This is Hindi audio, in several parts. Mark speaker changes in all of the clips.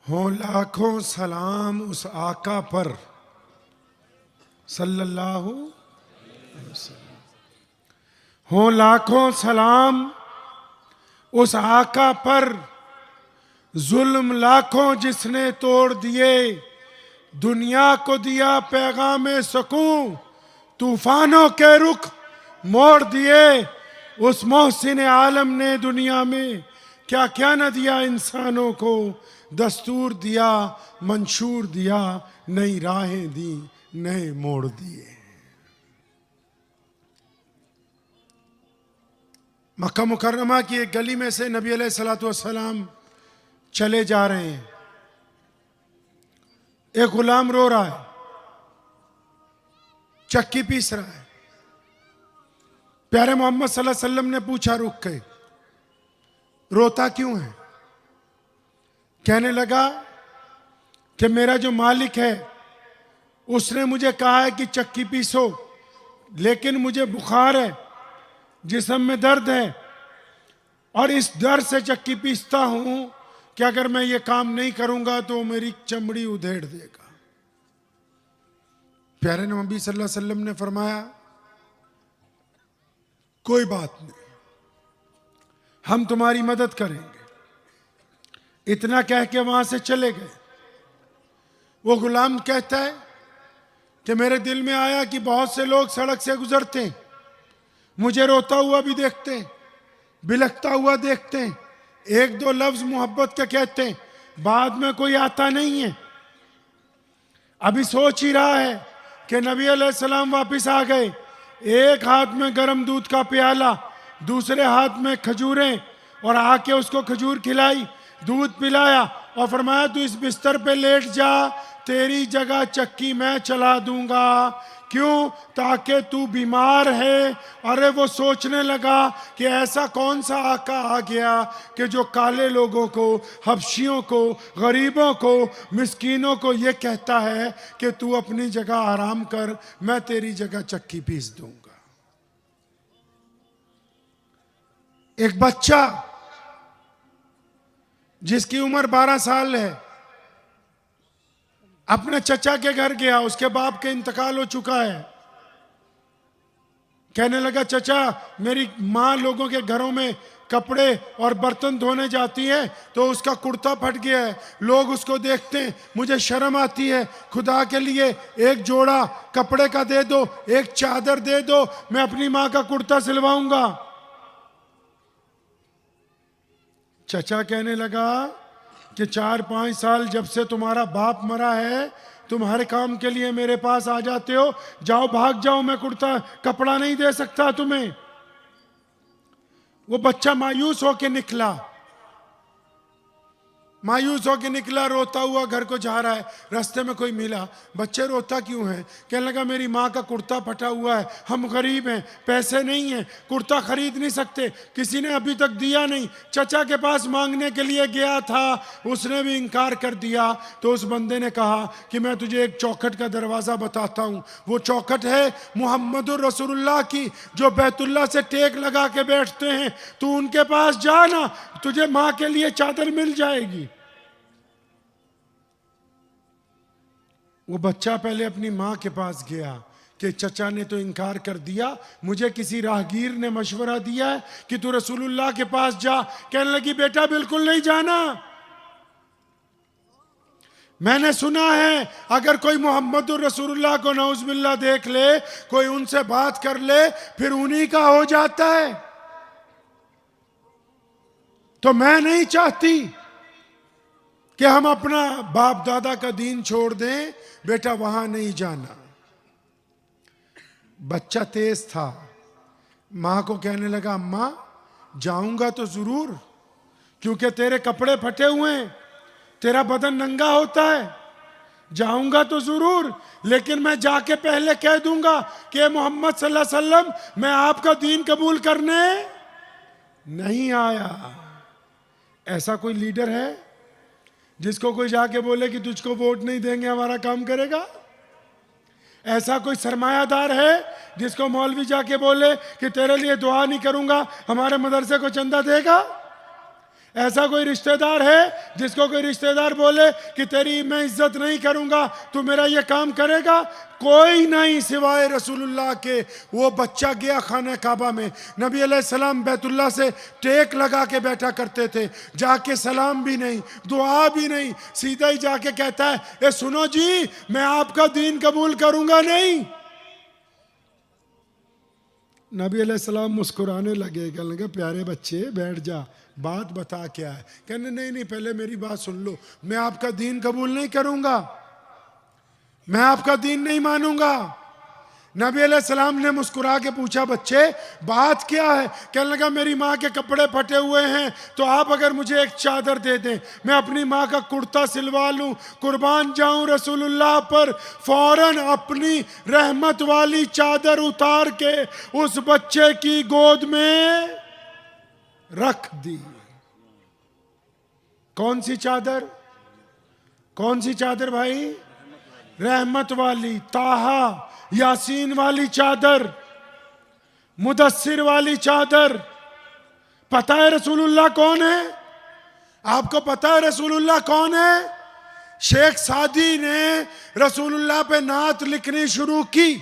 Speaker 1: हो लाखों सलाम उस आका पर सल्लल्लाहु अलैहि वसल्लम। हो लाखों सलाम उस आका पर, जुल्म लाखों जिसने तोड़ दिए, दुनिया को दिया पैगाम सुकून, तूफानों के रुख मोड़ दिए। उस मोहसिन आलम ने दुनिया में क्या क्या न दिया इंसानों को, दस्तूर दिया, मंशूर दिया, नई राहें दी, नए मोड़ दिए। मक्का मुकर्रमा की एक गली में से नबी अलैहिस्सलातु वस्सलाम चले जा रहे हैं। एक गुलाम रो रहा है, चक्की पीस रहा है। प्यारे मोहम्मद सल्लल्लाहु अलैहि वसल्लम ने पूछा रुक के, रोता क्यों है? कहने लगा कि मेरा जो मालिक है उसने मुझे कहा है कि चक्की पीसो, लेकिन मुझे बुखार है, जिस्म में दर्द है, और इस दर्द से चक्की पीसता हूं कि अगर मैं ये काम नहीं करूंगा तो मेरी चमड़ी उधेड़ देगा। प्यारे नबी सल्लल्लाहु अलैहि वसल्लम ने फरमाया कोई बात नहीं, हम तुम्हारी मदद करेंगे। इतना कह के वहां से चले गए। वो गुलाम कहता है कि मेरे दिल में आया कि बहुत से लोग सड़क से गुजरते हैं, मुझे रोता हुआ भी देखते हैं, बिलखता हुआ देखते हैं, एक दो लफ्ज मोहब्बत के कहते हैं, बाद में कोई आता नहीं है। अभी सोच ही रहा है कि नबी अलैहिस्सलाम वापस आ गए, एक हाथ में गर्म दूध का प्याला, दूसरे हाथ में खजूरें, और आके उसको खजूर खिलाई, दूध पिलाया और फरमाया तू इस बिस्तर पे लेट जा, तेरी जगह चक्की मैं चला दूंगा। क्यों? ताकि तू बीमार है। अरे वो सोचने लगा कि ऐसा कौन सा आका आ गया कि जो काले लोगों को, हबशियों को, गरीबों को, मिस्कीनों को ये कहता है कि तू अपनी जगह आराम कर, मैं तेरी जगह चक्की पीस दूंगा। एक बच्चा जिसकी उम्र 12 साल है अपने चचा के घर गया, उसके बाप के इंतकाल हो चुका है। कहने लगा चचा मेरी माँ लोगों के घरों में कपड़े और बर्तन धोने जाती है तो उसका कुर्ता फट गया है, लोग उसको देखते हैं, मुझे शर्म आती है, खुदा के लिए एक जोड़ा कपड़े का दे दो, एक चादर दे दो, मैं अपनी माँ का कुर्ता सिलवाऊंगा। चचा कहने लगा कि 4-5 साल जब से तुम्हारा बाप मरा है तुम हर काम के लिए मेरे पास आ जाते हो, जाओ भाग जाओ, मैं कुर्ता कपड़ा नहीं दे सकता तुम्हें। वो बच्चा मायूस होके निकला, मायूस होकर निकला, रोता हुआ घर को जा रहा है। रास्ते में कोई मिला, बच्चे रोता क्यों है? कहने लगा मेरी माँ का कुर्ता फटा हुआ है, हम गरीब हैं, पैसे नहीं हैं, कुर्ता खरीद नहीं सकते, किसी ने अभी तक दिया नहीं, चचा के पास मांगने के लिए गया था, उसने भी इनकार कर दिया। तो उस बंदे ने कहा कि मैं तुझे एक चौखट का दरवाज़ा बताता हूँ, वो चौखट है मुहम्मदुर रसूलुल्लाह की, जो बैतुल्लाह से टेक लगा के बैठते हैं, तू उनके पास जाना, तुझे माँ के लिए चादर मिल जाएगी। वो बच्चा पहले अपनी माँ के पास गया कि चचा ने तो इनकार कर दिया, मुझे किसी राहगीर ने मशवरा दिया है कि तू रसूलुल्लाह के पास जा। कहने लगी बेटा बिल्कुल नहीं जाना, मैंने सुना है अगर कोई मोहम्मदुर रसूलुल्लाह को नौज़ुबिल्लाह देख ले, कोई उनसे बात कर ले, फिर उन्हीं का हो जाता है। तो मैं नहीं चाहती कि हम अपना बाप दादा का दीन छोड़ दें, बेटा वहां नहीं जाना। बच्चा तेज था, माँ को कहने लगा अम्मा जाऊंगा तो जरूर, क्योंकि तेरे कपड़े फटे हुए हैं, तेरा बदन नंगा होता है, जाऊंगा तो जरूर, लेकिन मैं जाके पहले कह दूंगा कि मोहम्मद सल्लल्लाहु अलैहि वसल्लम मैं आपका दीन कबूल करने नहीं आया। ऐसा कोई लीडर है जिसको कोई जाके बोले कि तुझको वोट नहीं देंगे हमारा काम करेगा? ऐसा कोई सरमायादार है जिसको मौलवी जाके बोले कि तेरे लिए दुआ नहीं करूंगा हमारे मदरसे को चंदा देगा? ऐसा कोई रिश्तेदार है जिसको कोई रिश्तेदार बोले कि तेरी मैं इज्जत नहीं करूंगा, तू मेरा ये काम करेगा? कोई नहीं सिवाय रसूलुल्लाह के। वो बच्चा गया खाना काबा में, नबी अलैहिस्सलाम बैतुल्लाह से टेक लगा के बैठा करते थे, जाके सलाम भी नहीं, दुआ भी नहीं, सीधा ही जाके कहता है, ए सुनो जी, मैं आपका दीन कबूल करूंगा नहीं। नबी अलैहिस्सलाम मुस्कुराने लगे, कहने लगे प्यारे बच्चे बैठ जा, बात बता क्या है? कहने नहीं नहीं पहले मेरी बात सुन लो, मैं आपका दीन कबूल नहीं करूंगा, मैं आपका दीन नहीं मानूंगा। नबी अलैहिस्सलाम ने मुस्कुरा के पूछा, बच्चे बात क्या है? कहने लगा मेरी माँ के कपड़े फटे हुए हैं, तो आप अगर मुझे एक चादर दे दें, मैं अपनी माँ का कुर्ता सिलवा लूं, कुर्बान जाऊं रसूलुल्लाह पर। फौरन अपनी रहमत वाली चादर उतार के उस बच्चे की गोद में रख दी। कौन सी चादर? कौन सी चादर भाई? रहमत वाली, ताहा यासीन वाली चादर, मुदस्सिर वाली चादर। पता है रसूलुल्लाह कौन है? आपको पता है रसूलुल्लाह कौन है? शेख सादी ने रसूलुल्लाह पे नात लिखनी शुरू की।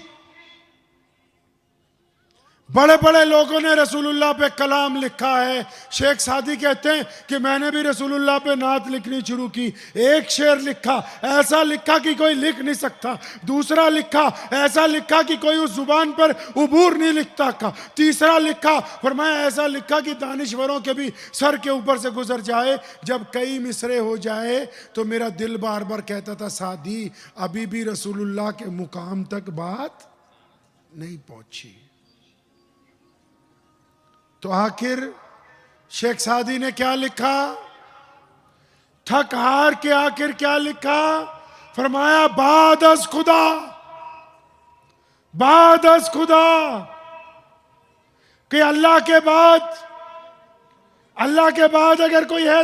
Speaker 1: बड़े बड़े लोगों ने रसूलुल्लाह पे कलाम लिखा है। शेख सादी कहते हैं कि मैंने भी रसूलुल्लाह पे नात लिखनी शुरू की। एक शेर लिखा, ऐसा लिखा कि कोई लिख नहीं सकता। दूसरा लिखा, ऐसा लिखा कि कोई उस जुबान पर उबूर नहीं लिखता का। तीसरा लिखा, फरमाया ऐसा लिखा कि दानिश्वरों के भी सर के ऊपर से गुजर जाए। जब कई मिसरे हो जाए तो मेरा दिल बार बार कहता था, सादी अभी भी रसूलुल्लाह के मुकाम तक बात नहीं पहुंची। तो आखिर शेख सादी ने क्या लिखा? थक हार के आखिर क्या लिखा? फरमाया बाद अज खुदा, बाद अज खुदा, कि अल्लाह के बाद अगर कोई है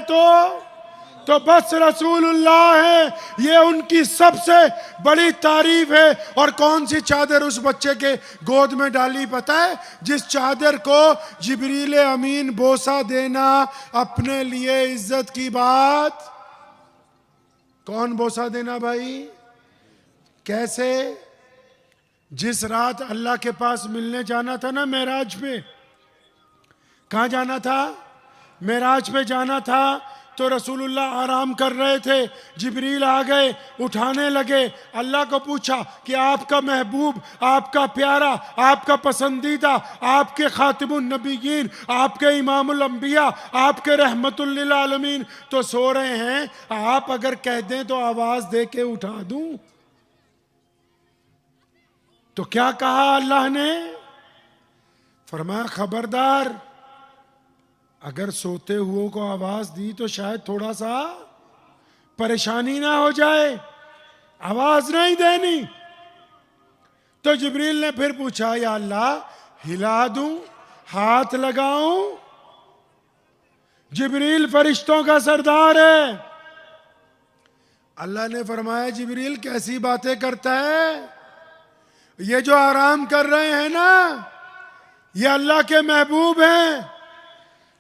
Speaker 1: तो बस रसूलुल्लाह है। ये उनकी सबसे बड़ी तारीफ है। और कौन सी चादर उस बच्चे के गोद में डाली पता है? जिस चादर को जिब्रील अमीन बोसा देना अपने लिए इज्जत की बात। कौन बोसा देना भाई? कैसे? जिस रात अल्लाह के पास मिलने जाना था ना मेराज पे, कहां जाना था? मेराज पे जाना था। तो रसूलुल्लाह आराम कर रहे थे, जिब्रील आ गए, उठाने लगे। अल्लाह को पूछा कि आपका महबूब, आपका प्यारा, आपका पसंदीदा, आपके खातिमुन नबीयीन, आपके इमामुल अंबिया, आपके रहमतुल लिल आलमीन तो सो रहे हैं, आप अगर कह दें तो आवाज दे के उठा दूं? तो क्या कहा अल्लाह ने? फरमाया खबरदार, अगर सोते हुओं को आवाज दी तो शायद थोड़ा सा परेशानी ना हो जाए, आवाज नहीं देनी। तो जिब्रील ने फिर पूछा, या अल्लाह हिला दूं, हाथ लगाऊं? जिब्रील फरिश्तों का सरदार है। अल्लाह ने फरमाया, जिब्रील कैसी बातें करता है? ये जो आराम कर रहे हैं ना, ये अल्लाह के महबूब हैं,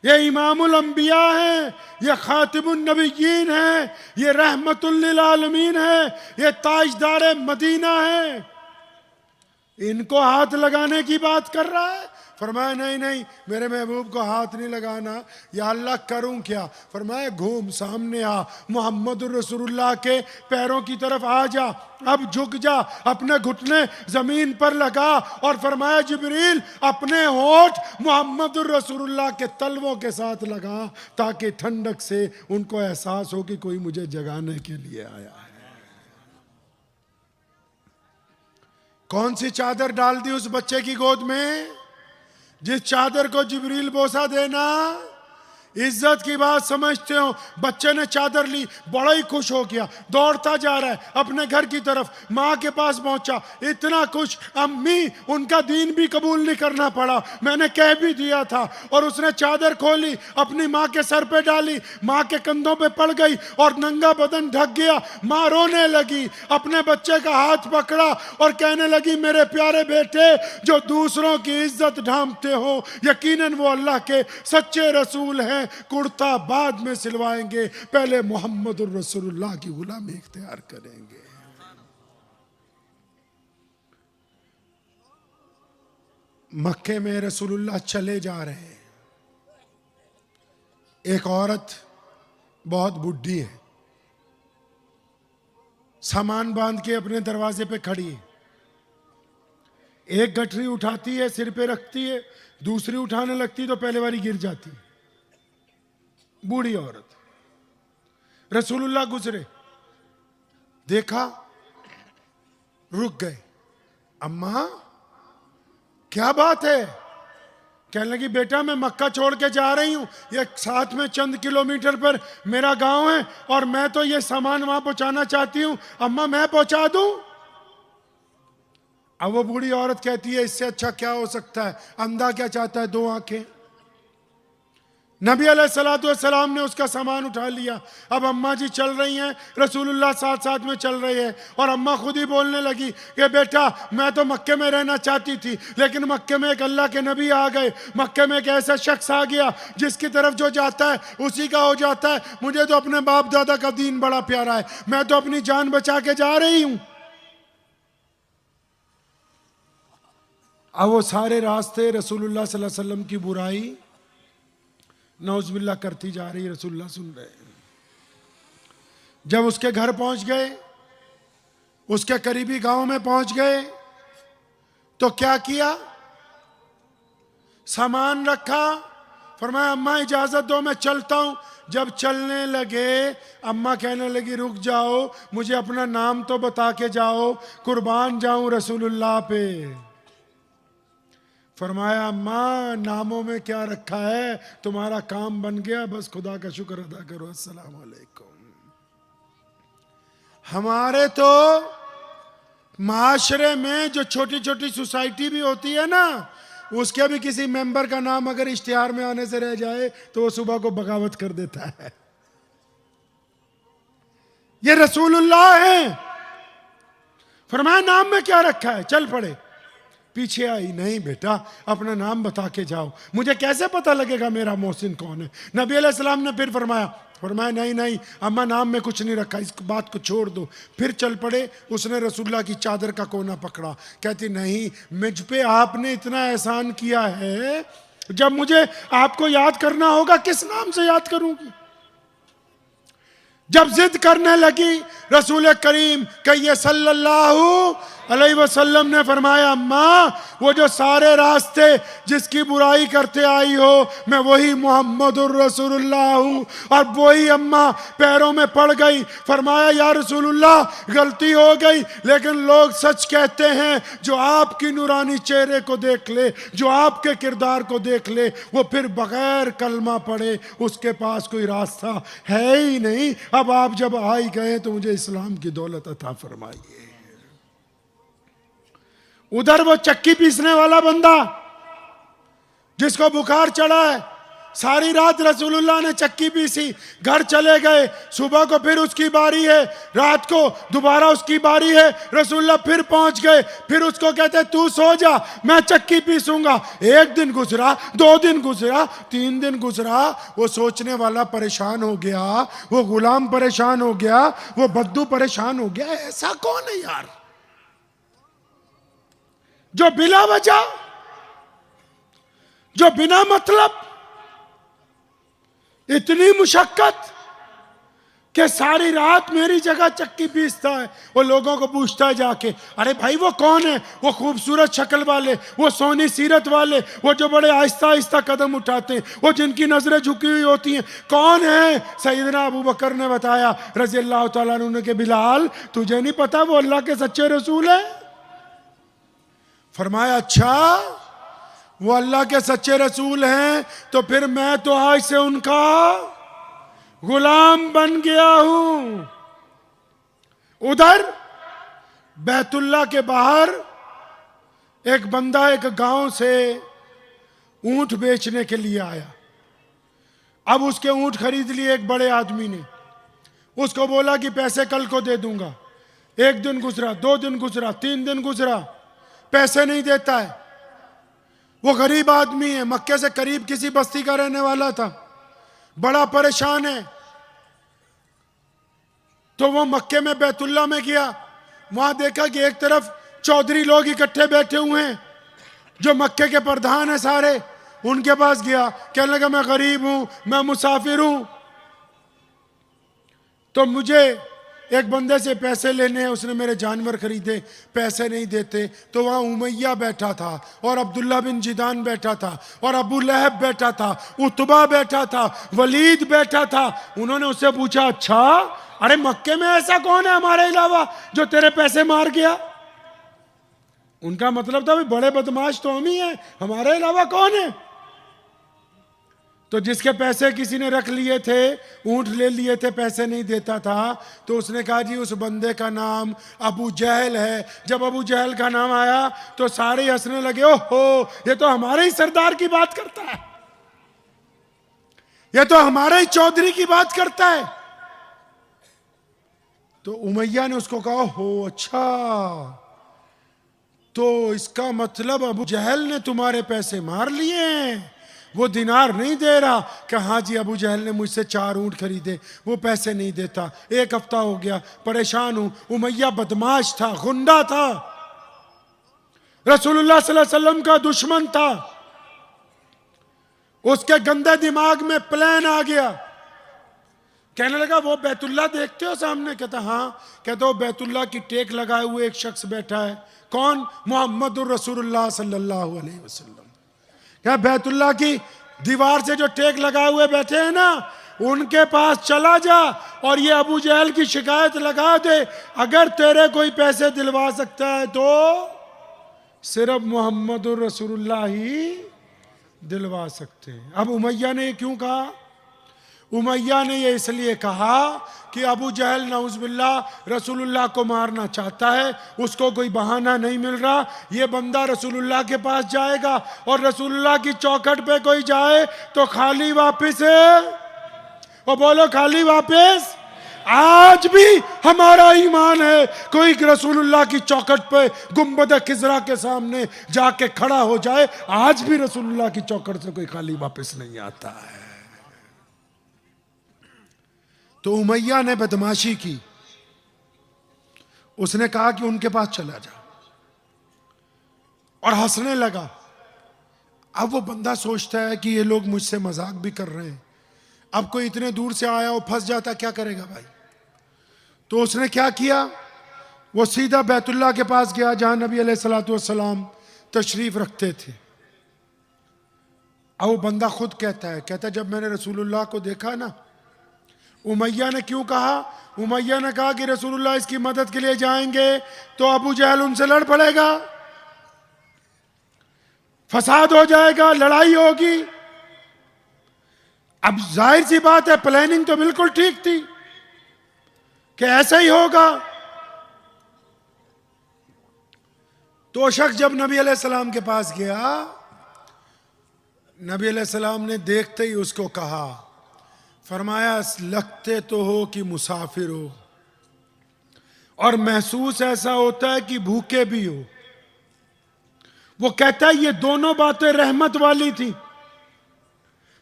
Speaker 1: ये इमामुल अंबिया हैं, ये खातिमुन नबिय्यीन हैं, ये रहमतुल लिल आलमीन है, ये ताजदार मदीना है। इनको हाथ लगाने की बात कर रहा है? फरमाया नहीं नहीं, मेरे महबूब को हाथ नहीं लगाना। या अल्लाह करूं क्या? फरमाया घूम सामने आ, मुहम्मदुर रसूलुल्लाह के पैरों की तरफ आ जा, अब झुक जा, अपने घुटने जमीन पर लगा। और फरमाया जिब्रील अपने होठ मुहम्मदुर रसूलुल्लाह के तलवों के साथ लगा, ताकि ठंडक से उनको एहसास हो कि कोई मुझे जगाने के लिए आया है। कौन सी चादर डाल दी उस बच्चे की गोद में? जिस चादर को जिब्रील बोसा देना इज्जत की बात समझते हो। बच्चे ने चादर ली, बड़ा ही खुश हो गया, दौड़ता जा रहा है अपने घर की तरफ। माँ के पास पहुंचा, इतना खुश, अम्मी उनका दीन भी कबूल नहीं करना पड़ा, मैंने कह भी दिया था। और उसने चादर खोली, अपनी माँ के सर पे डाली, माँ के कंधों पे पड़ गई और नंगा बदन ढक गया। माँ रोने लगी, अपने बच्चे का हाथ पकड़ा और कहने लगी, मेरे प्यारे बेटे, जो दूसरों की इज्जत ढांपते हो, यकीनन वो अल्लाह के सच्चे रसूल हैं। कुर्ता बाद में सिलवाएंगे, पहले मोहम्मद रसूलुल्लाह की गुलामी इख्तियार करेंगे। मक्के में रसूलुल्लाह चले जा रहे हैं। एक औरत बहुत बुढ़ी है, सामान बांध के अपने दरवाजे पे खड़ी है। एक गठरी उठाती है, सिर पे रखती है, दूसरी उठाने लगती तो पहले वाली गिर जाती। बूढ़ी औरत। रसूलुल्लाह गुजरे, देखा, रुक गए। अम्मा क्या बात है? कहने लगी, बेटा मैं मक्का छोड़ के जा रही हूं, ये साथ में चंद किलोमीटर पर मेरा गांव है और मैं तो ये सामान वहां पहुंचाना चाहती हूं, अम्मा मैं पहुंचा दूं? अब वो बूढ़ी औरत कहती है, इससे अच्छा क्या हो सकता है, अंधा क्या चाहता है, दो आंखें। नबी अलैहिस्सलाम ने उसका सामान उठा लिया। अब अम्मा जी चल रही हैं, रसूलुल्लाह साथ साथ में चल रहे हैं और अम्मा खुद ही बोलने लगी कि बेटा मैं तो मक्के में रहना चाहती थी, लेकिन मक्के में एक अल्लाह के नबी आ गए, मक्के में एक ऐसा शख्स आ गया जिसकी तरफ जो जाता है उसी का हो जाता है। मुझे तो अपने बाप दादा का दीन बड़ा प्यारा है, मैं तो अपनी जान बचा के जा रही हूं। अब वो सारे रास्ते रसूलुल्लाह सल्लल्लाहु अलैहि वसल्लम की बुराई नौज़बिल्लाह करती जा रही है, रसूलुल्लाह सुन रहे हैं। जब उसके घर पहुंच गए, उसके करीबी गांव में पहुंच गए, तो क्या किया, सामान रखा, फरमाया अम्मा इजाजत दो मैं चलता हूं। जब चलने लगे, अम्मा कहने लगी रुक जाओ, मुझे अपना नाम तो बता के जाओ, कुर्बान जाऊं रसूलुल्लाह पे। फरमाया अम्मा नामों में क्या रखा है, तुम्हारा काम बन गया, बस खुदा का शुक्र अदा करो, अस्सलाम वालेकुम। हमारे तो माशरे में जो छोटी छोटी सोसाइटी भी होती है ना, उसके भी किसी मेंबर का नाम अगर इश्तिहार में आने से रह जाए तो वो सुबह को बगावत कर देता है। ये रसूलुल्लाह है। फरमाया नाम में क्या रखा है, चल पड़े। पीछे आई, नहीं बेटा अपना नाम बता के जाओ, मुझे कैसे पता लगेगा मेरा मोहसिन कौन है। नबी अलैहिस्सलाम ने फिर फरमाया नहीं नहीं अम्मा नाम में कुछ नहीं रखा, इस बात को छोड़ दो। फिर चल पड़े। उसने रसूलुल्लाह की चादर का कोना पकड़ा, कहती नहीं मुझ पे आपने इतना एहसान किया है, जब मुझे आपको याद करना होगा किस नाम से याद करूंगी। जब जिद करने लगी, रसूल करीम कहिए सल्लल्लाहु अलैहि वसल्लम ने फरमाया अम्मा वो जो सारे रास्ते जिसकी बुराई करते आई हो, मैं वही मोहम्मदुर रसूलुल्लाह हूं। और वही अम्मा पैरों में पड़ गई। फरमाया या रसूलुल्लाह गलती हो गई, लेकिन लोग सच कहते हैं, जो आपकी नूरानी चेहरे को देख ले, जो आपके किरदार को देख ले, वो फिर बगैर कलमा पढ़े उसके पास कोई रास्ता है ही नहीं। अब आप जब आ ही गए तो मुझे इस्लाम की दौलत अता फरमाइए। उधर वो चक्की पीसने वाला बंदा जिसको बुखार चढ़ा है, सारी रात रसूलुल्लाह ने चक्की पीसी, घर चले गए, सुबह को फिर उसकी बारी है, रात को दोबारा उसकी बारी है, रसूलुल्लाह फिर पहुंच गए, फिर उसको कहते तू सो जा मैं चक्की पीसूंगा। एक दिन गुजरा, 2 दिन गुजरा, 3 दिन गुजरा, वो सोचने वाला परेशान हो गया, वो गुलाम परेशान हो गया, वो बद्दू परेशान हो गया, ऐसा कौन है यार जो बिना वजह, जो बिना मतलब इतनी मुशक्कत कि सारी रात मेरी जगह चक्की पीसता है। वो लोगों को पूछता है जाके, अरे भाई वो कौन है, वो खूबसूरत शक्ल वाले, वो सोनी सीरत वाले, वो जो बड़े आहिस्ता आहिस्ता कदम उठाते हैं, वो जिनकी नजरें झुकी हुई होती हैं, कौन है? सैयदना अबू बकर ने बताया रज़ी अल्लाह तआला अन्हु ने, कि बिलाल तुझे नहीं पता वो अल्लाह के सच्चे रसूल है? फरमाया अच्छा वो अल्लाह के सच्चे रसूल हैं, तो फिर मैं तो आज से उनका गुलाम बन गया हूं। उधर बैतुल्लाह के बाहर एक बंदा एक गांव से ऊंट बेचने के लिए आया। अब उसके ऊंट खरीद लिए एक बड़े आदमी ने, उसको बोला कि पैसे कल को दे दूंगा। 1 दिन गुजरा, 2 दिन गुजरा, 3 दिन गुजरा, पैसे नहीं देता है। वो गरीब आदमी है, मक्के से करीब किसी बस्ती का रहने वाला था। बड़ा परेशान है। तो वो मक्के में बैतुल्ला में गया, वहां देखा कि एक तरफ चौधरी लोग इकट्ठे बैठे हुए हैं जो मक्के के प्रधान है सारे। उनके पास गया, कहने लगा मैं गरीब हूं, मैं मुसाफिर हूं, तो मुझे एक बंदे से पैसे लेने हैं, उसने मेरे जानवर खरीदे, पैसे नहीं देते। तो वहां उमैया बैठा था और अब्दुल्ला बिन जिदान बैठा था और अबू लहब बैठा था, उतबा बैठा था, वलीद बैठा था। उन्होंने उससे पूछा, अच्छा अरे मक्के में ऐसा कौन है हमारे अलावा जो तेरे पैसे मार गया? उनका मतलब था भाई बड़े बदमाश तो हम ही हैं, हमारे अलावा कौन है? तो जिसके पैसे किसी ने रख लिए थे, ऊंट ले लिए थे, पैसे नहीं देता था, तो उसने कहा जी उस बंदे का नाम अबू जहल है। जब अबू जहल का नाम आया तो सारे हंसने लगे, ओहो ये तो हमारे ही सरदार की बात करता है, ये तो हमारे ही चौधरी की बात करता है। तो उमैया ने उसको कहा, हो अच्छा, तो इसका मतलब अबू जहल ने तुम्हारे पैसे मार लिए हैं, वो दिनार नहीं दे रहा। कि हाँ जी, अबू जहल ने मुझसे 4 ऊंट खरीदे, वो पैसे नहीं देता, 1 हफ्ता हो गया, परेशान हूं। उमैया बदमाश था, गुंडा था, रसूलुल्लाह सल्लल्लाहु अलैहि वसल्लम का दुश्मन था। उसके गंदे दिमाग में प्लान आ गया। कहने लगा वो बैतुल्ला देखते हो सामने? कहता हाँ। कहता वो बैतुल्ला की टेक लगाए हुए एक शख्स बैठा है। कौन? मोहम्मदुर रसूलुल्लाह सल्लल्लाहु अलैहि वसल्लम। क्या बैतुल्ला की दीवार से जो टेक लगाए हुए बैठे हैं ना, उनके पास चला जा और ये अबू जहल की शिकायत लगा दे। अगर तेरे कोई पैसे दिलवा सकता है तो सिर्फ मोहम्मदुर रसूलुल्लाह ही दिलवा सकते हैं। अब उमैया ने क्यों कहा? उमैया ने ये इसलिए कहा कि अबू जहल नऊज़ुबिल्लाह रसूलुल्लाह को मारना चाहता है, उसको कोई बहाना नहीं मिल रहा। ये बंदा रसूलुल्लाह के पास जाएगा और रसूलुल्लाह की चौखट पे कोई जाए तो खाली वापस है। और बोलो खाली वापस। आज भी हमारा ईमान है, कोई रसूलुल्लाह की चौखट पे गुंबद खिजरा के सामने जाके खड़ा हो जाए, आज भी रसूलुल्लाह की चौखट से कोई खाली वापस नहीं आता है। तो उमैया ने बदमाशी की, उसने कहा कि उनके पास चला जा और हंसने लगा। अब वो बंदा सोचता है कि ये लोग मुझसे मजाक भी कर रहे हैं, अब कोई इतने दूर से आया और फंस जाता क्या करेगा भाई। तो उसने क्या किया, वो सीधा बैतुल्ला के पास गया जहां नबी अलैहिस्सलातु वस्सलाम तशरीफ रखते थे। अब वो बंदा खुद कहता जब मैंने रसूलुल्लाह को देखा ना। उमैया ने क्यों कहा? उमैया ने कहा कि रसूलुल्लाह इसकी मदद के लिए जाएंगे तो अबू जहल उनसे लड़ पड़ेगा, फसाद हो जाएगा, लड़ाई होगी। अब जाहिर सी बात है, प्लानिंग तो बिल्कुल ठीक थी कि ऐसा ही होगा। तो शख्स जब नबी अलैहिस्सलाम के पास गया, नबी अलैहिस्सलाम ने देखते ही उसको कहा, फरमाया लगते तो हो कि मुसाफिर हो और महसूस ऐसा होता है कि भूखे भी हो। वो कहता है ये दोनों बातें रहमत वाली थी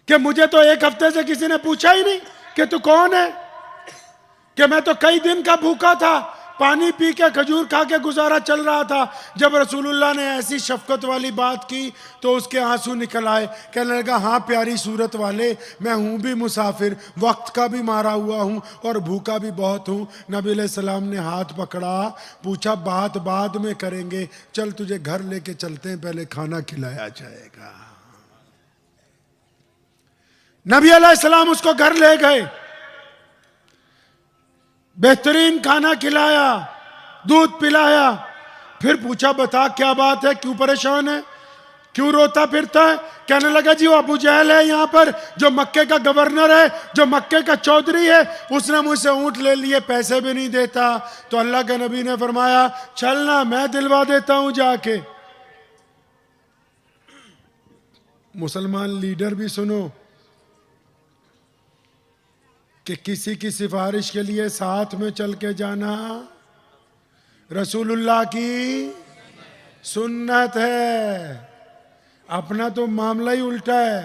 Speaker 1: कि मुझे तो 1 हफ्ते से किसी ने पूछा ही नहीं कि तू कौन है, कि मैं तो कई दिन का भूखा था, पानी पी के खजूर खा के गुजारा चल रहा था। जब रसूलुल्लाह ने ऐसी शफकत वाली बात की तो उसके आंसू निकल आए। कहने लगा हाँ प्यारी सूरत वाले, मैं हूं भी मुसाफिर, वक्त का भी मारा हुआ हूं और भूखा भी बहुत हूं। नबी अलैहिस्सलाम ने हाथ पकड़ा, पूछा बात बाद में करेंगे, चल तुझे घर लेके चलते हैं, पहले खाना खिलाया जाएगा। नबी अलैहिस्सलाम उसको घर ले गए, बेहतरीन खाना खिलाया, दूध पिलाया, फिर पूछा बता क्या बात है, क्यों परेशान है, क्यों रोता फिरता है? कहने लगा जी वो अबू जहल है यहाँ पर, जो मक्के का गवर्नर है, जो मक्के का चौधरी है, उसने मुझसे ऊंट ले लिए, पैसे भी नहीं देता। तो अल्लाह के नबी ने फरमाया चलना मैं दिलवा देता हूं जाके। मुसलमान लीडर भी सुनो कि किसी की सिफारिश के लिए साथ में चल के जाना रसूलुल्लाह की सुन्नत है। अपना तो मामला ही उल्टा है,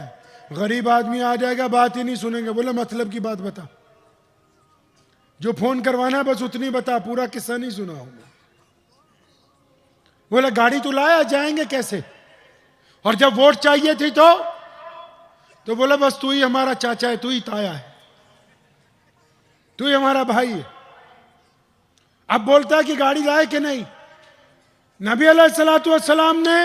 Speaker 1: गरीब आदमी आ जाएगा, बात ही नहीं सुनेंगे। बोले मतलब की बात बता, जो फोन करवाना है बस उतनी बता, पूरा किस्सा नहीं सुना होगा। बोले गाड़ी तो लाया, जाएंगे कैसे? और जब वोट चाहिए थी तो बोला बस तू ही हमारा चाचा है, तू ही ताया है, तू ही हमारा भाई है। अब बोलता है कि गाड़ी लाए कि नहीं। नबी अलैहिस्सलातु वस्सलाम ने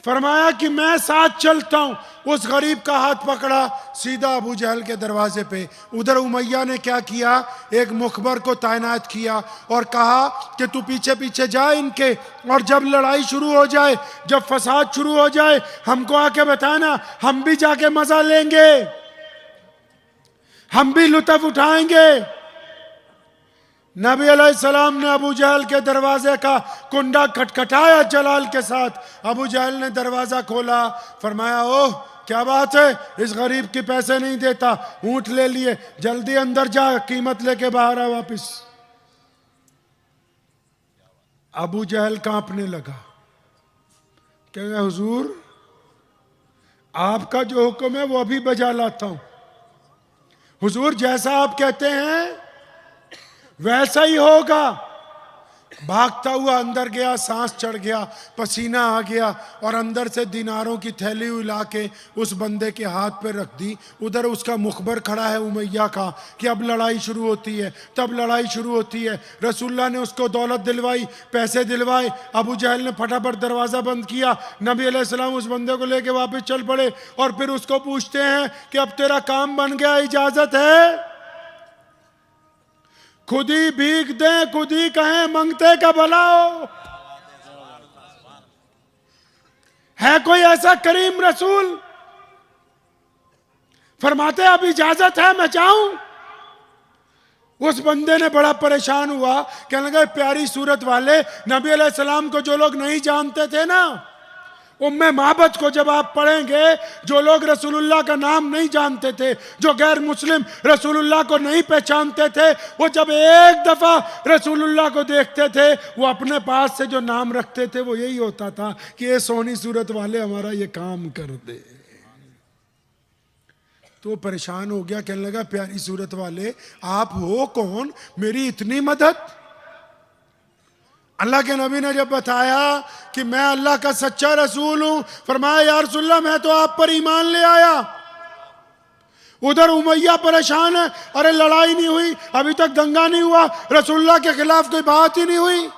Speaker 1: फरमाया कि मैं साथ चलता हूं। उस गरीब का हाथ पकड़ा, सीधा अबू जहल के दरवाजे पे। उधर उमैया ने क्या किया, एक मुखबर को तैनात किया और कहा कि तू पीछे पीछे जा इनके, और जब लड़ाई शुरू हो जाए, जब फसाद शुरू हो जाए, हमको आके बताना, हम भी जाके मजा लेंगे, हम भी लुत्फ उठाएंगे। नबी अलैहिस्सलाम ने अबू जहल के दरवाजे का कुंडा खटखटाया जलाल के साथ। अबू जहल ने दरवाजा खोला, फरमाया ओह क्या बात है, इस गरीब के पैसे नहीं देता, ऊंट ले लिए, जल्दी अंदर जा, कीमत लेके बाहर आ वापिस। अबू जहल कांपने लगा, कहेंगे हुजूर आपका जो हुक्म है वो अभी बजा लाता हूं। हुजूर जैसा आप कहते हैं वैसा ही होगा। भागता हुआ अंदर गया, सांस चढ़ गया, पसीना आ गया, और अंदर से दिनारों की थैली उला के उस बंदे के हाथ पे रख दी। उधर उसका मुखबर खड़ा है उमैया का कि अब लड़ाई शुरू होती है, तब लड़ाई शुरू होती है। रसूलुल्लाह ने उसको दौलत दिलवाई, पैसे दिलवाए। अबू जहल ने फटाफट दरवाज़ा बंद किया। नबी अलैहिस्सलाम उस बंदे को लेके वापस चल पड़े और फिर उसको पूछते हैं कि अब तेरा काम बन गया, इजाज़त है? खुद ही भीख दे, खुद ही कहें, मंगते का भला हो। है कोई ऐसा करीम रसूल? फरमाते अब इजाजत है, मैं जाऊं? उस बंदे ने बड़ा परेशान हुआ, कहने लगा प्यारी सूरत वाले, नबी अलैहिस्सलाम को जो लोग नहीं जानते थे ना, उम्मे महबत को जब आप पढ़ेंगे, जो लोग रसूलुल्लाह का नाम नहीं जानते थे, जो गैर मुस्लिम रसूलुल्लाह को नहीं पहचानते थे, वो जब एक दफा रसूलुल्लाह को देखते थे, वो अपने पास से जो नाम रखते थे वो यही होता था कि ये सोनी सूरत वाले हमारा ये काम कर दे। तो परेशान हो गया, कहने लगा प्यारी सूरत वाले आप हो कौन, मेरी इतनी मदद? अल्लाह के नबी ने जब बताया कि मैं अल्लाह का सच्चा रसूल हूं, फरमाया या रसूलल्लाह मैं तो आप पर ईमान ले आया। उधर उमैया परेशान है, अरे लड़ाई नहीं हुई, अभी तक दंगा नहीं हुआ, रसूलुल्लाह के खिलाफ कोई बात ही नहीं हुई।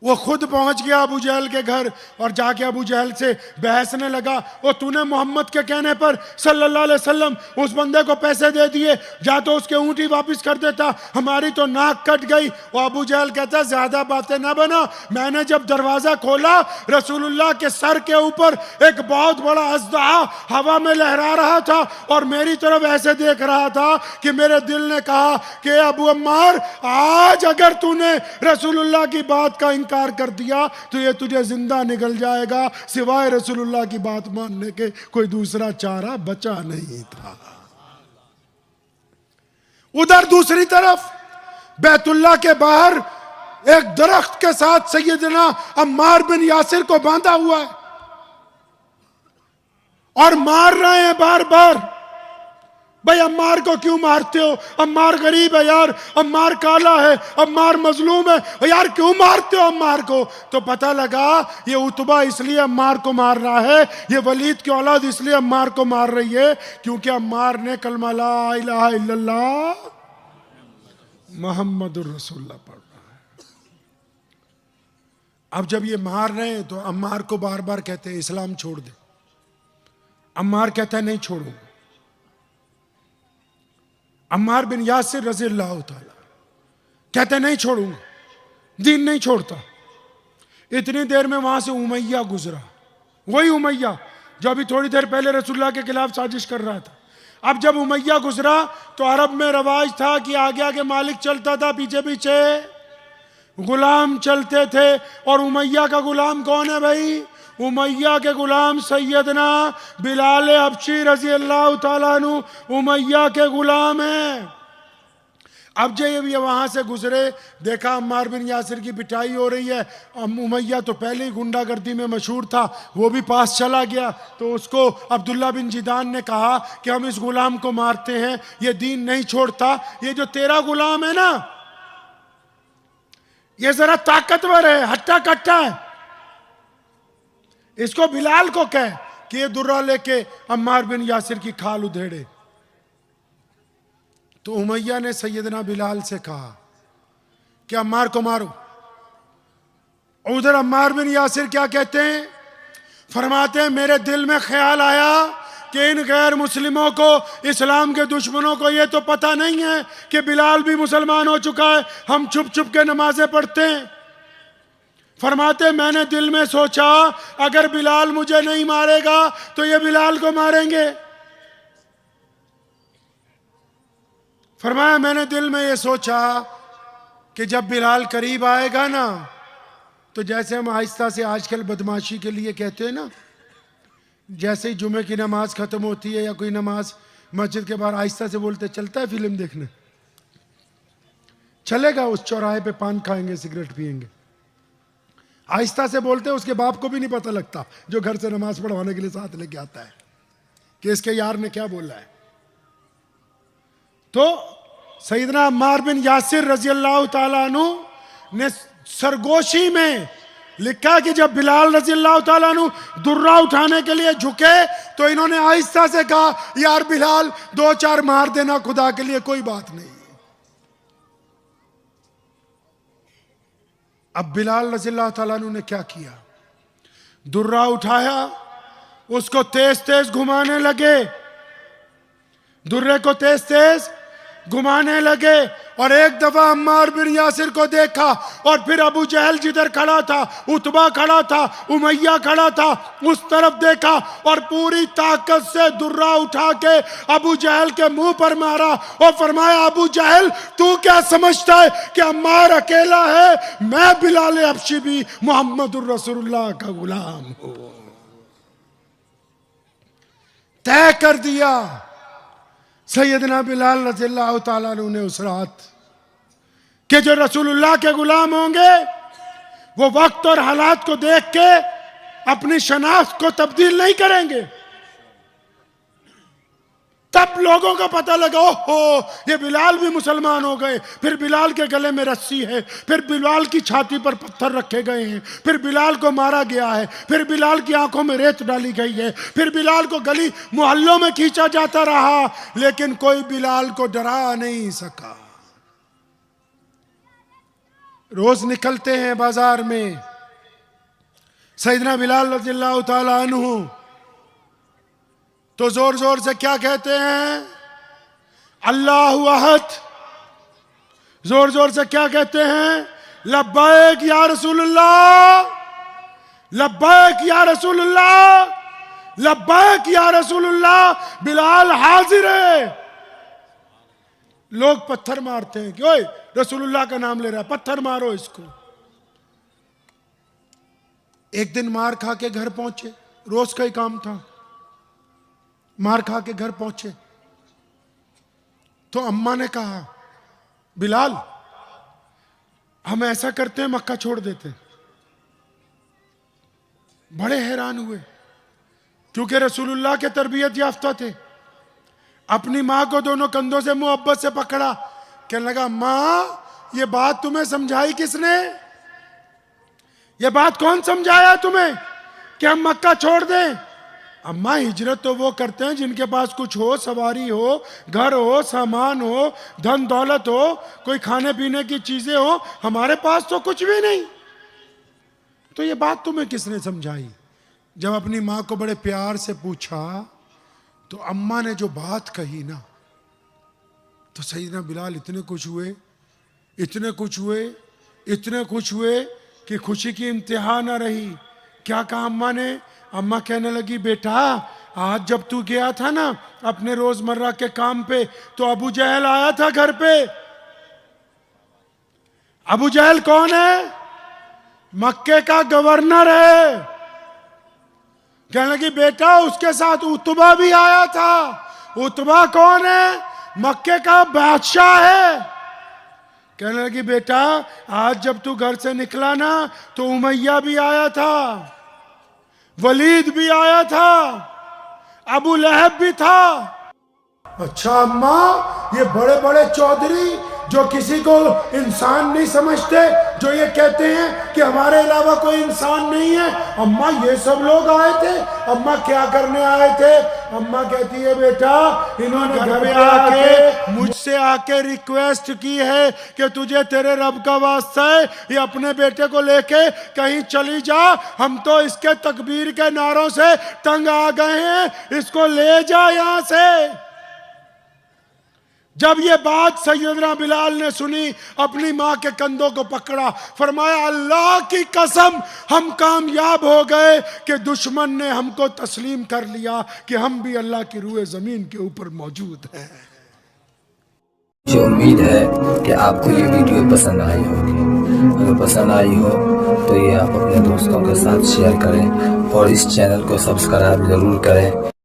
Speaker 1: वो खुद पहुंच गया अबू जहल के घर और जाके अबू जहल से बहसने लगा। वो तूने मोहम्मद के कहने पर सल्लल्लाहु अलैहि वसल्लम उस बंदे को पैसे दे दिए, जा तो उसके ऊँटी वापस कर देता, हमारी तो नाक कट गई। वो अबू जहल कहता ज्यादा बातें ना बना, मैंने जब दरवाजा खोला रसूलुल्लाह के सर के ऊपर एक बहुत बड़ा अज़दहा हवा में लहरा रहा था और मेरी तरफ ऐसे देख रहा था कि मेरे दिल ने कहा कि अबू अम्मार आज अगर तूने रसूलुल्लाह की बात का इनकार कर दिया तो ये तुझे जिंदा निकल जाएगा, सिवाय रसूलुल्लाह की बात मानने के कोई दूसरा चारा बचा नहीं था। उधर दूसरी तरफ बैतुल्लाह के बाहर एक दरख्त के साथ सैयदना अम्मार बिन यासिर को बांधा हुआ है और मार रहे हैं बार बार। भाई अम्मार को क्यों मारते हो, अम्मार गरीब है यार, अम्मार काला है, अम्मार मजलूम है यार, क्यों मारते हो अम्मार को? तो पता लगा ये उतबा इसलिए अम्मार को मार रहा है, ये वलीद की औलाद इसलिए अम्मार को मार रही है क्योंकि अम्मार ने कलमा ला इलाहा इल्लल्लाह मुहम्मदुर रसूलुल्लाह पढ़ रहा है। अब जब ये मार रहे हैं तो अम्मार को बार बार कहते हैं इस्लाम छोड़ दे। अम्मार कहता है नहीं छोड़ूंगा। अम्मार बिन यासिर रज़ी अल्लाह तआला कहते नहीं छोड़ूंगा, दीन नहीं छोड़ता। इतनी देर में वहां से उमैया गुजरा, वही उमैया जो अभी थोड़ी देर पहले रसूलुल्लाह के खिलाफ साजिश कर रहा था। अब जब उमैया गुजरा तो अरब में रवाज था कि आगे आगे मालिक चलता था, पीछे पीछे गुलाम चलते थे। और उमैया का गुलाम कौन है भाई? उमैया के गुलाम सैयदना बिलाल हबशी रजी अल्लाह तआला अन्हु उमैया के गुलाम हैं। अब जब ये वहां से गुजरे, देखा अम्मार बिन यासिर की पिटाई हो रही है। उमैया तो पहले ही गुंडागर्दी में मशहूर था, वो भी पास चला गया। तो उसको अब्दुल्ला बिन जिदान ने कहा कि हम इस गुलाम को मारते हैं, ये दीन नहीं छोड़ता। ये जो तेरा गुलाम है ना, ये जरा ताकतवर है, हट्टा कट्टा है, इसको बिलाल को कह कि ये दुर्रा लेके अम्मार बिन यासिर की खाल उधेड़े। तो उमैया ने सैयदना बिलाल से कहा कि अम्मार को मारो। उधर अम्मार बिन यासिर क्या कहते हैं, फरमाते हैं मेरे दिल में ख्याल आया कि इन गैर मुस्लिमों को, इस्लाम के दुश्मनों को ये तो पता नहीं है कि बिलाल भी मुसलमान हो चुका है, हम छुप छुप के नमाजें पढ़ते हैं। फरमाते मैंने दिल में सोचा अगर बिलाल मुझे नहीं मारेगा तो ये बिलाल को मारेंगे। फरमाया मैंने दिल में ये सोचा कि जब बिलाल करीब आएगा ना, तो जैसे हम आहिस्ता से आजकल बदमाशी के लिए कहते हैं ना, जैसे ही जुमे की नमाज खत्म होती है या कोई नमाज मस्जिद के बाहर आहिस्ता से बोलते चलता है फिल्म देखने, चलेगा उस चौराहे पे पान खाएंगे सिगरेट पिएंगे, आहिस्ता से बोलते हैं, उसके बाप को भी नहीं पता लगता जो घर से नमाज पढ़वाने के लिए साथ लेके आता है कि इसके यार ने क्या बोला है। तो सैयदना अम्मार बिन यासिर रजी अल्लाह ताला अन्हु ने सरगोशी में लिखा कि जब बिलाल रजी अल्लाह ताला अन्हु दुर्रा उठाने के लिए झुके तो इन्होंने आहिस्ता से कहा यार बिलाल 2-4 मार देना खुदा के लिए, कोई बात नहीं। अब बिलाल रजी अल्लाह ताला अन्हु ने क्या किया, दुर्रा उठाया, उसको तेज तेज घुमाने लगे, दुर्रे को तेज तेज घुमाने लगे। और एक दफा अम्मार बिन यासिर को देखा और फिर अबू जहल जिधर खड़ा था, उतबा खड़ा था, उमैया खड़ा था, उस तरफ देखा और पूरी ताकत से दुर्रा उठा के अबू जहल के मुंह पर मारा और फरमाया अबू जहल तू क्या समझता है कि अम्मार अकेला है, मैं बिलाल हबशी भी मोहम्मदुर रसूलुल्लाह का गुलाम हूं। तय कर दिया सैयदना बिलाल रज़ियल्लाहु ताला अन्हु ने उस रात कि जो रसूलुल्लाह के गुलाम होंगे वो वक्त और हालात को देख के अपनी शनाख्त को तब्दील नहीं करेंगे। तब लोगों को पता लगा ओहो ये बिलाल भी मुसलमान हो गए, फिर बिलाल के गले में रस्सी है, फिर बिलाल की छाती पर पत्थर रखे गए हैं, फिर बिलाल को मारा गया है, फिर बिलाल की आंखों में रेत डाली गई है, फिर बिलाल को गली मोहल्लों में खींचा जाता रहा, लेकिन कोई बिलाल को डरा नहीं सका। रोज निकलते हैं बाजार में, सैयदना बिलाल रज़ियल्लाहु ताला अन्हु तो जोर जोर से क्या कहते हैं, अल्लाहु अहद। जोर जोर से क्या कहते हैं, लब्बैक या रसूलुल्लाह, लब्बैक या रसूलुल्लाह, लब्बैक या रसूलुल्लाह, बिलाल हाजिर है। लोग पत्थर मारते हैं कि ओए रसूलुल्लाह का नाम ले रहा है, पत्थर मारो इसको। एक दिन मार खा के घर पहुंचे, रोज का ही काम था, मार खा के घर पहुंचे तो अम्मा ने कहा बिलाल हम ऐसा करते हैं मक्का छोड़ देते हैं। बड़े हैरान हुए क्योंकि रसूलुल्लाह के तरबियत याफ्ता थे। अपनी मां को दोनों कंधों से मोहब्बत से पकड़ा, कहने लगा मां ये बात तुम्हें समझाई किसने, ये बात कौन समझाया तुम्हें कि हम मक्का छोड़ दें। अम्मा हिजरत तो वो करते हैं जिनके पास कुछ हो, सवारी हो, घर हो, सामान हो, धन दौलत हो, कोई खाने पीने की चीजें हो, हमारे पास तो कुछ भी नहीं। तो ये बात तुम्हें किसने समझाई। जब अपनी माँ को बड़े प्यार से पूछा तो अम्मा ने जो बात कही ना, तो सैयदना बिलाल इतने खुश हुए, इतने खुश हुए, इतने खुश हुए कि खुशी की इंतहा ना रही। क्या कहा अम्मा ने, अम्मा कहने लगी बेटा आज जब तू गया था ना अपने रोजमर्रा के काम पे तो अबू जहल आया था घर पे। अबू जहल कौन है, मक्के का गवर्नर है। कहने लगी बेटा उसके साथ उतबा भी आया था। उतबा कौन है, मक्के का बादशाह है। कहने लगी बेटा आज जब तू घर से निकला ना तो उमैया भी आया था, वलीद भी आया था, अबू लहब भी था। अच्छा अम्मा, ये बड़े बड़े चौधरी जो किसी को इंसान नहीं समझते, जो ये कहते हैं कि हमारे अलावा कोई इंसान नहीं है, अम्मा ये सब लोग आए थे, अम्मा क्या करने आए थे? अम्मा कहती है बेटा इन्होंने घर पे आके मुझसे आके रिक्वेस्ट की है कि तुझे तेरे रब का वास्ता है ये अपने बेटे को लेके कहीं चली जा, हम तो इसके तकबीर के नारों से तंग आ गए हैं, इसको ले जा यहां से। जब ये बात सैयदना बिलाल ने सुनी, अपनी मां के कंधों को पकड़ा, फरमाया अल्लाह की कसम हम कामयाब हो गए कि दुश्मन ने हमको तस्लीम कर लिया कि हम भी अल्लाह की रूए जमीन के ऊपर मौजूद हैं।
Speaker 2: मुझे उम्मीद है कि आपको ये वीडियो पसंद आई होगी। अगर पसंद आई हो तो ये आप अपने दोस्तों के साथ शेयर करें और इस चैनल को सब्सक्राइब जरूर करें।